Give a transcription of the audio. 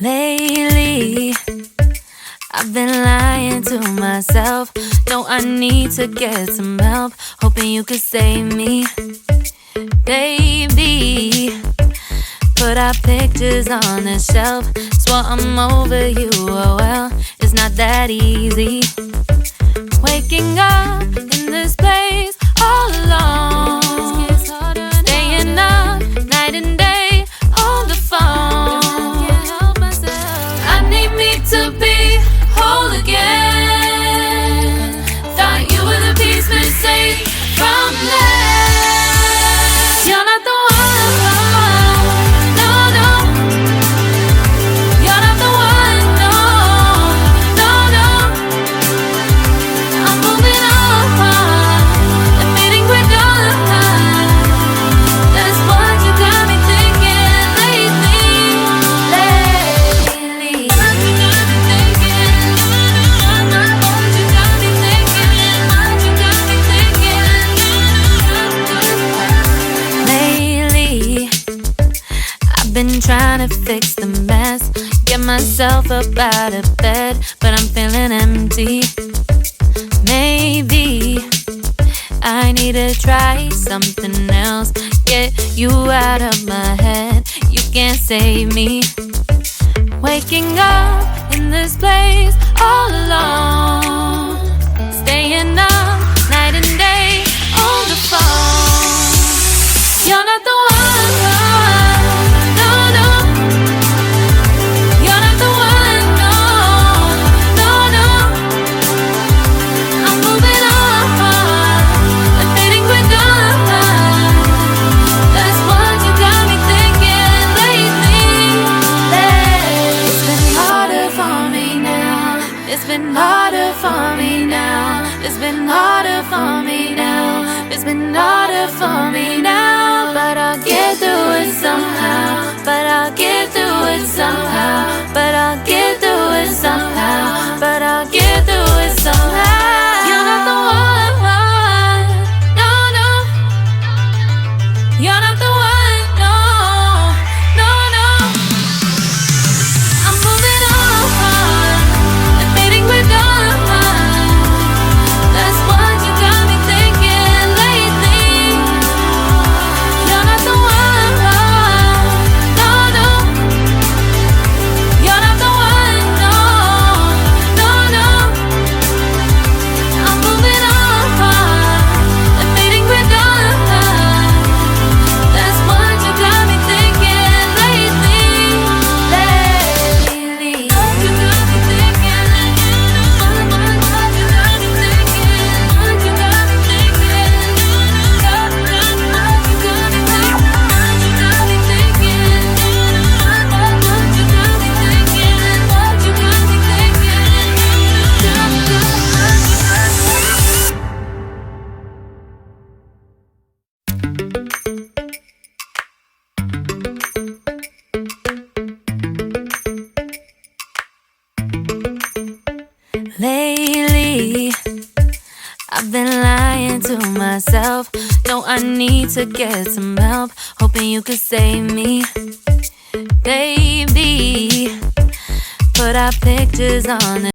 Lately, I've been lying to myself. No, I need to get some help. Hoping you could save me, baby. Put our pictures on the shelf. Swore I'm over you, oh well, it's not that easy. Waking up in this place all alone, staying up night and day on the phone. I need me to be whole again. Thought you were the piece missing from left. You're not the one, no, no. You're not the one, no, no, no. I'm moving on, admitting we're done. That's what you got me thinking lately. What you got me thinking? What you got me thinking? What you got me thinking? Lately, I've been trying to fix the mess, get myself up out of bed, but I'm feeling empty. Maybe I need to try something else. Get you out of my head, you can't save me. Waking up in this place all alone, staying up night and day on the phone. You're not the one, no, no. You're not the one, no, no, no. I'm moving on, admitting we're done. That's what you got me thinking lately. It's been harder for me now. It's been harder for me now. It's been harder for me now. It's been harder for me now. But I'll get through it somehow. But I'll get through it somehow. But I'll get through it somehow. But I'll get through it somehow. You're not the one, no, no. You're not the one, no, no, no. I'm moving on, admitting we're done. That's what you got me thinking lately. You're not the one, no, no. You're not the one, no, no, no. I'm moving on, admitting we're done. That's what you got me thinking lately. What you got me thinking? What you got me thinking? What you got me thinking? What you got me thinking? What you got me thinking? What you got me thinking? What you got me thinking? Lately, I've been lying to myself. No, I need to get some help. Hoping you could save me, baby. Put our pictures on the